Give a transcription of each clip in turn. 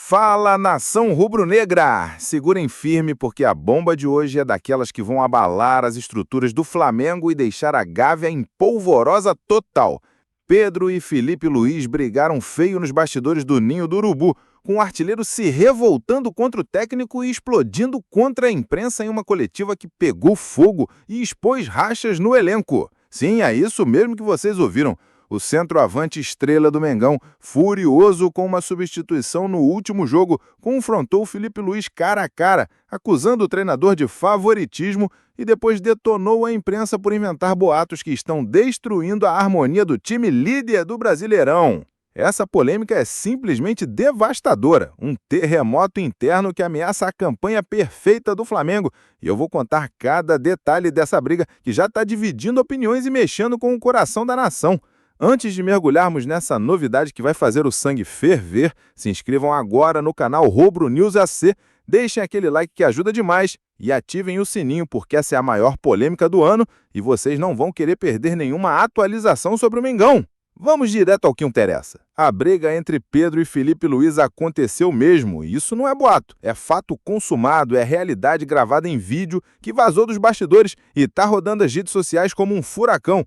Fala, nação rubro-negra! Segurem firme porque a bomba de hoje é daquelas que vão abalar as estruturas do Flamengo e deixar a Gávea em polvorosa total. Pedro e Felipe Luiz brigaram feio nos bastidores do Ninho do Urubu, com o artilheiro se revoltando contra o técnico e explodindo contra a imprensa em uma coletiva que pegou fogo e expôs rachas no elenco. Sim, é isso mesmo que vocês ouviram. O centroavante estrela do Mengão, furioso com uma substituição no último jogo, confrontou Felipe Luiz cara a cara, acusando o treinador de favoritismo e depois detonou a imprensa por inventar boatos que estão destruindo a harmonia do time líder do Brasileirão. Essa polêmica é simplesmente devastadora, um terremoto interno que ameaça a campanha perfeita do Flamengo. E eu vou contar cada detalhe dessa briga que já está dividindo opiniões e mexendo com o coração da nação. Antes de mergulharmos nessa novidade que vai fazer o sangue ferver, se inscrevam agora no canal Rubro News AC, deixem aquele like que ajuda demais e ativem o sininho porque essa é a maior polêmica do ano e vocês não vão querer perder nenhuma atualização sobre o Mengão. Vamos direto ao que interessa. A briga entre Pedro e Felipe Luiz aconteceu mesmo, e isso não é boato, é fato consumado, é realidade gravada em vídeo que vazou dos bastidores e está rodando as redes sociais como um furacão.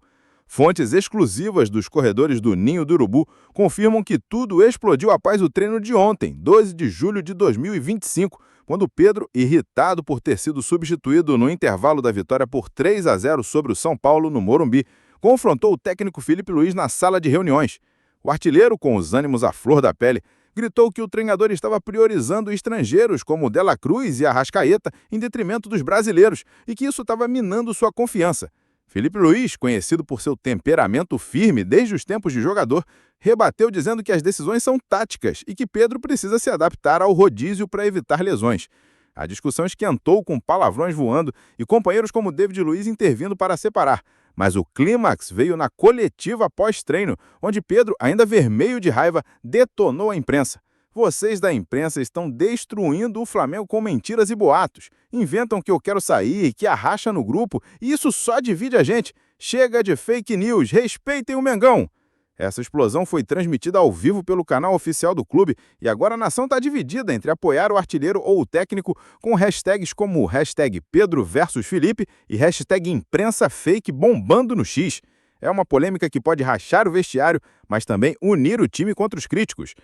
Fontes exclusivas dos corredores do Ninho do Urubu confirmam que tudo explodiu após o treino de ontem, 12 de julho de 2025, quando Pedro, irritado por ter sido substituído no intervalo da vitória por 3-0 sobre o São Paulo no Morumbi, confrontou o técnico Felipe Luiz na sala de reuniões. O artilheiro, com os ânimos à flor da pele, gritou que o treinador estava priorizando estrangeiros como Dela Cruz e Arrascaeta em detrimento dos brasileiros e que isso estava minando sua confiança. Felipe Luiz, conhecido por seu temperamento firme desde os tempos de jogador, rebateu dizendo que as decisões são táticas e que Pedro precisa se adaptar ao rodízio para evitar lesões. A discussão esquentou com palavrões voando e companheiros como David Luiz intervindo para separar. Mas o clímax veio na coletiva pós-treino, onde Pedro, ainda vermelho de raiva, detonou a imprensa. Vocês da imprensa estão destruindo o Flamengo com mentiras e boatos. Inventam que eu quero sair, que há racha no grupo, e isso só divide a gente. Chega de fake news, respeitem o Mengão. Essa explosão foi transmitida ao vivo pelo canal oficial do clube e agora a nação está dividida entre apoiar o artilheiro ou o técnico com hashtags como hashtag Pedro versus Felipe e hashtag imprensa fake bombando no X. É uma polêmica que pode rachar o vestiário, mas também unir o time contra os críticos.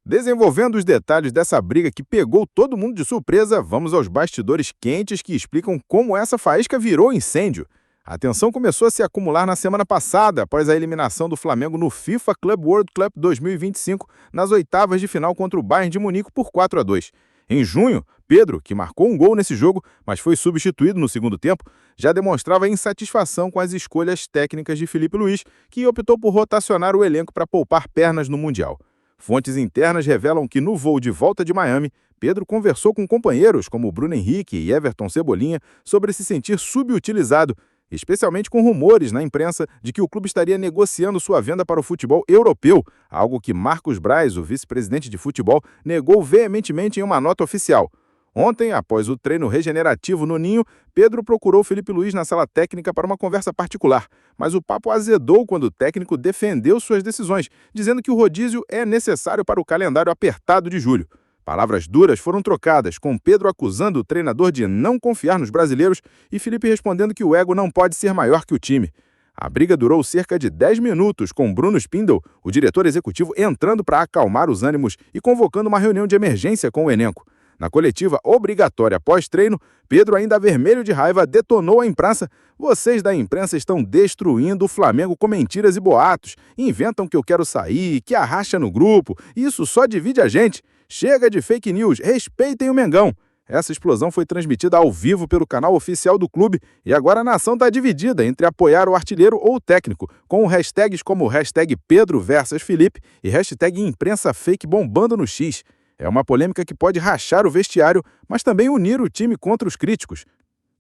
Desenvolvendo os detalhes dessa briga que pegou todo mundo de surpresa, vamos aos bastidores quentes que explicam como essa faísca virou incêndio. A tensão começou a se acumular na semana passada, após a eliminação do Flamengo no FIFA Club World Cup 2025, nas oitavas de final contra o Bayern de Munique por 4-2. Em junho, Pedro, que marcou um gol nesse jogo, mas foi substituído no segundo tempo, já demonstrava insatisfação com as escolhas técnicas de Felipe Luiz, que optou por rotacionar o elenco para poupar pernas no Mundial. Fontes internas revelam que no voo de volta de Miami, Pedro conversou com companheiros como Bruno Henrique e Everton Cebolinha sobre se sentir subutilizado, especialmente com rumores na imprensa de que o clube estaria negociando sua venda para o futebol europeu, algo que Marcos Braz, o vice-presidente de futebol, negou veementemente em uma nota oficial. Ontem, após o treino regenerativo no Ninho, Pedro procurou Felipe Luiz na sala técnica para uma conversa particular, mas o papo azedou quando o técnico defendeu suas decisões, dizendo que o rodízio é necessário para o calendário apertado de julho. Palavras duras foram trocadas, com Pedro acusando o treinador de não confiar nos brasileiros e Felipe respondendo que o ego não pode ser maior que o time. A briga durou cerca de 10 minutos, com Bruno Spindel, o diretor executivo, entrando para acalmar os ânimos e convocando uma reunião de emergência com o elenco. Na coletiva obrigatória pós-treino, Pedro, ainda vermelho de raiva, detonou a imprensa. Vocês da imprensa estão destruindo o Flamengo com mentiras e boatos. Inventam que eu quero sair, que há racha no grupo. Isso só divide a gente. Chega de fake news, respeitem o Mengão. Essa explosão foi transmitida ao vivo pelo canal oficial do clube e agora a nação está dividida entre apoiar o artilheiro ou o técnico, com hashtags como hashtag Pedro versus Felipe e hashtag imprensa fake bombando no X. É uma polêmica que pode rachar o vestiário, mas também unir o time contra os críticos.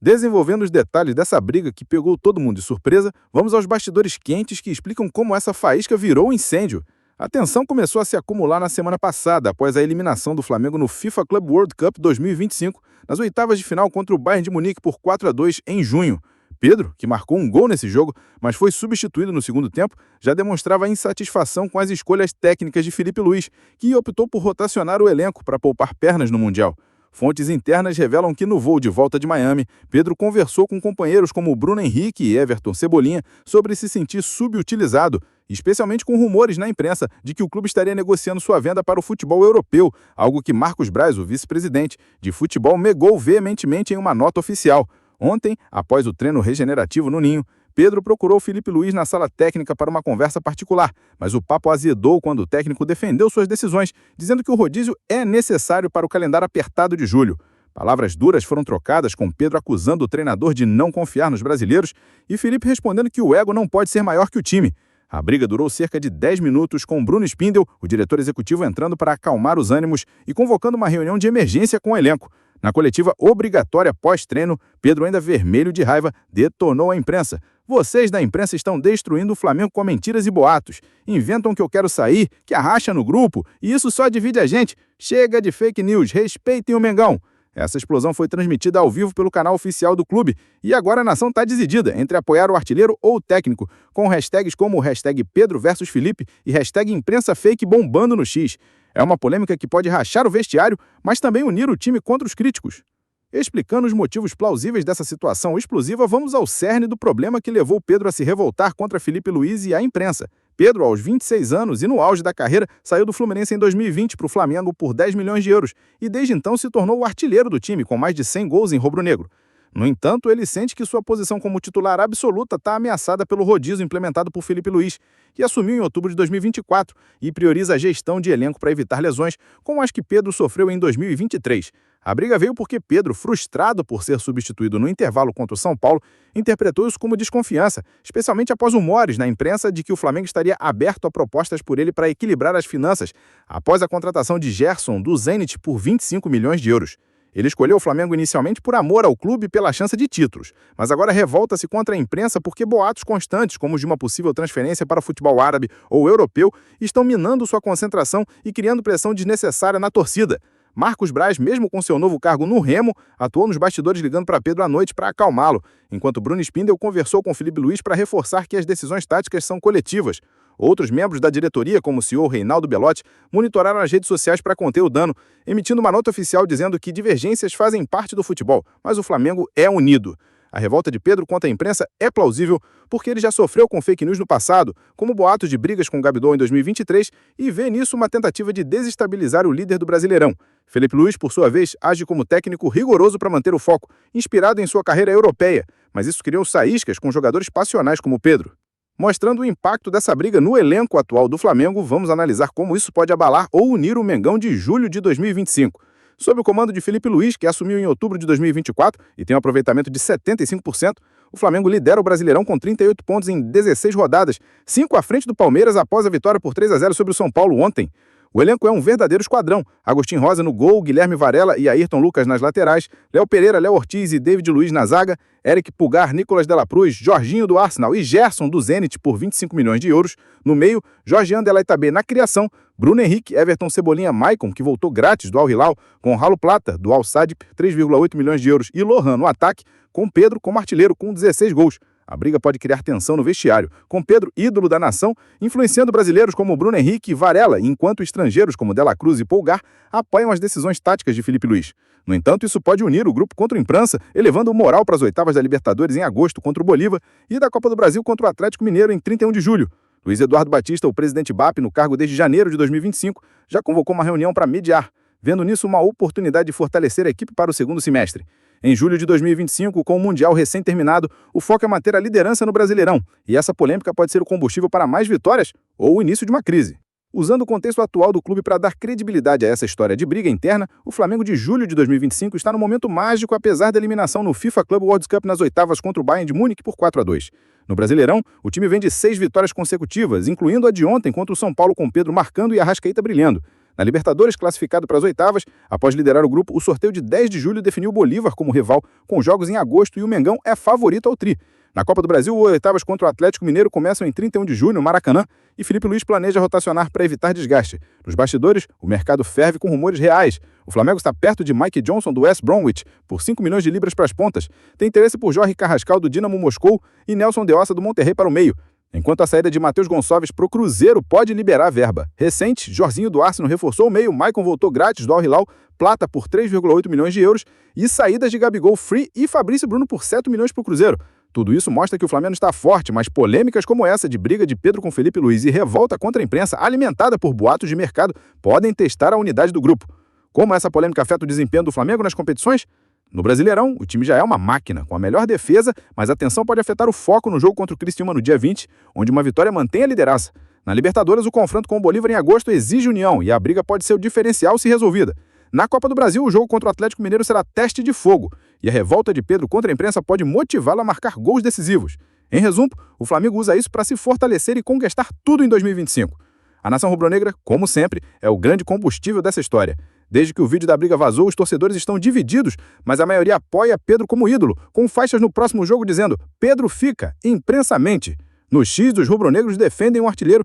Desenvolvendo os detalhes dessa briga que pegou todo mundo de surpresa, vamos aos bastidores quentes que explicam como essa faísca virou incêndio. A tensão começou a se acumular na semana passada, após a eliminação do Flamengo no FIFA Club World Cup 2025, nas oitavas de final contra o Bayern de Munique por 4-2 em junho. Pedro, que marcou um gol nesse jogo, mas foi substituído no segundo tempo, já demonstrava insatisfação com as escolhas técnicas de Filipe Luís, que optou por rotacionar o elenco para poupar pernas no Mundial. Fontes internas revelam que no voo de volta de Miami, Pedro conversou com companheiros como Bruno Henrique e Everton Cebolinha sobre se sentir subutilizado, especialmente com rumores na imprensa de que o clube estaria negociando sua venda para o futebol europeu, algo que Marcos Braz, o vice-presidente de futebol, negou veementemente em uma nota oficial. Ontem, após o treino regenerativo no Ninho, Pedro procurou Filipe Luís na sala técnica para uma conversa particular, mas o papo azedou quando o técnico defendeu suas decisões, dizendo que o rodízio é necessário para o calendário apertado de julho. Palavras duras foram trocadas, com Pedro acusando o treinador de não confiar nos brasileiros e Filipe respondendo que o ego não pode ser maior que o time. A briga durou cerca de 10 minutos, com Bruno Spindel, o diretor executivo, entrando para acalmar os ânimos e convocando uma reunião de emergência com o elenco. Na coletiva obrigatória pós-treino, Pedro, ainda vermelho de raiva, detonou a imprensa. Vocês da imprensa estão destruindo o Flamengo com mentiras e boatos. Inventam que eu quero sair, que arracha no grupo, e isso só divide a gente. Chega de fake news, respeitem o Mengão. Essa explosão foi transmitida ao vivo pelo canal oficial do clube e agora a nação está dividida entre apoiar o artilheiro ou o técnico, com hashtags como o hashtag Pedro versus Felipe e hashtag imprensa fake bombando no X. É uma polêmica que pode rachar o vestiário, mas também unir o time contra os críticos. Explicando os motivos plausíveis dessa situação explosiva, vamos ao cerne do problema que levou Pedro a se revoltar contra Filipe Luís e a imprensa. Pedro, aos 26 anos e no auge da carreira, saiu do Fluminense em 2020 para o Flamengo por 10 milhões de euros e desde então se tornou o artilheiro do time, com mais de 100 gols em rubro-negro. No entanto, ele sente que sua posição como titular absoluta está ameaçada pelo rodízio implementado por Filipe Luís, que assumiu em outubro de 2024 e prioriza a gestão de elenco para evitar lesões, como as que Pedro sofreu em 2023. A briga veio porque Pedro, frustrado por ser substituído no intervalo contra o São Paulo, interpretou isso como desconfiança, especialmente após rumores na imprensa de que o Flamengo estaria aberto a propostas por ele para equilibrar as finanças, após a contratação de Gerson do Zenit por 25 milhões de euros. Ele escolheu o Flamengo inicialmente por amor ao clube e pela chance de títulos, mas agora revolta-se contra a imprensa porque boatos constantes, como os de uma possível transferência para o futebol árabe ou europeu, estão minando sua concentração e criando pressão desnecessária na torcida. Marcos Braz, mesmo com seu novo cargo no Remo, atuou nos bastidores ligando para Pedro à noite para acalmá-lo, enquanto Bruno Spindel conversou com Filipe Luís para reforçar que as decisões táticas são coletivas. Outros membros da diretoria, como o CEO Reinaldo Belotti, monitoraram as redes sociais para conter o dano, emitindo uma nota oficial dizendo que divergências fazem parte do futebol, mas o Flamengo é unido. A revolta de Pedro contra a imprensa é plausível porque ele já sofreu com fake news no passado, como boatos de brigas com Gabigol em 2023, e vê nisso uma tentativa de desestabilizar o líder do Brasileirão. Filipe Luís, por sua vez, age como técnico rigoroso para manter o foco, inspirado em sua carreira europeia, mas isso criou faíscas com jogadores passionais como Pedro. Mostrando o impacto dessa briga no elenco atual do Flamengo, vamos analisar como isso pode abalar ou unir o Mengão de julho de 2025. Sob o comando de Filipe Luís, que assumiu em outubro de 2024 e tem um aproveitamento de 75%, o Flamengo lidera o Brasileirão com 38 pontos em 16 rodadas, 5 à frente do Palmeiras após a vitória por 3-0 sobre o São Paulo ontem. O elenco é um verdadeiro esquadrão. Agostinho Rosa no gol, Guilherme Varela e Ayrton Lucas nas laterais, Léo Pereira, Léo Ortiz e David Luiz na zaga, Eric Pulgar, Nicolas Dela Cruz, Jorginho do Arsenal e Gerson do Zenit por 25 milhões de euros. No meio, Jorge Della Itabé na criação, Bruno Henrique, Everton Cebolinha, Maicon, que voltou grátis do Al Hilal, com Ralo Plata, do Al Sadd, 3,8 milhões de euros, e Lohan no ataque, com Pedro como artilheiro com 16 gols. A briga pode criar tensão no vestiário, com Pedro, ídolo da nação, influenciando brasileiros como Bruno Henrique e Varela, enquanto estrangeiros como Dela Cruz e Pulgar apoiam as decisões táticas de Filipe Luís. No entanto, isso pode unir o grupo contra o imprensa, elevando o moral para as oitavas da Libertadores em agosto contra o Bolívar e da Copa do Brasil contra o Atlético Mineiro em 31 de julho. Luiz Eduardo Batista, o presidente BAP, no cargo desde janeiro de 2025, já convocou uma reunião para mediar, vendo nisso uma oportunidade de fortalecer a equipe para o segundo semestre. Em julho de 2025, com o Mundial recém-terminado, o foco é manter a liderança no Brasileirão, e essa polêmica pode ser o combustível para mais vitórias ou o início de uma crise. Usando o contexto atual do clube para dar credibilidade a essa história de briga interna, o Flamengo de julho de 2025 está no momento mágico apesar da eliminação no FIFA Club World Cup nas oitavas contra o Bayern de Munique por 4-2. No Brasileirão, o time vem de 6 vitórias consecutivas, incluindo a de ontem contra o São Paulo com Pedro marcando e Arrascaeta brilhando. Na Libertadores, classificado para as oitavas, após liderar o grupo, o sorteio de 10 de julho definiu o Bolívar como rival, com jogos em agosto e o Mengão é favorito ao tri. Na Copa do Brasil, as oitavas contra o Atlético Mineiro começam em 31 de julho no Maracanã e Felipe Luiz planeja rotacionar para evitar desgaste. Nos bastidores, o mercado ferve com rumores reais. O Flamengo está perto de Mike Johnson do West Bromwich por 5 milhões de libras para as pontas. Tem interesse por Jorge Carrascal do Dinamo Moscou e Nelson de Ossa do Monterrey para o meio. Enquanto a saída de Matheus Gonçalves para o Cruzeiro pode liberar a verba. Recente, Jorginho do Arsenal reforçou o meio, Maicon voltou grátis do Al Hilal, Plata por 3,8 milhões de euros e saídas de Gabigol Free e Fabrício Bruno por 7 milhões para o Cruzeiro. Tudo isso mostra que o Flamengo está forte, mas polêmicas como essa de briga de Pedro com Felipe Luiz e revolta contra a imprensa alimentada por boatos de mercado podem testar a unidade do grupo. Como essa polêmica afeta o desempenho do Flamengo nas competições? No Brasileirão, o time já é uma máquina, com a melhor defesa, mas a tensão pode afetar o foco no jogo contra o Criciúma no dia 20, onde uma vitória mantém a liderança. Na Libertadores, o confronto com o Bolívar em agosto exige união e a briga pode ser o diferencial se resolvida. Na Copa do Brasil, o jogo contra o Atlético Mineiro será teste de fogo, e a revolta de Pedro contra a imprensa pode motivá-lo a marcar gols decisivos. Em resumo, o Flamengo usa isso para se fortalecer e conquistar tudo em 2025. A nação rubro-negra, como sempre, é o grande combustível dessa história. Desde que o vídeo da briga vazou, os torcedores estão divididos, mas a maioria apoia Pedro como ídolo, com faixas no próximo jogo dizendo: Pedro fica, imprensamente. No X, os rubro-negros defendem o artilheiro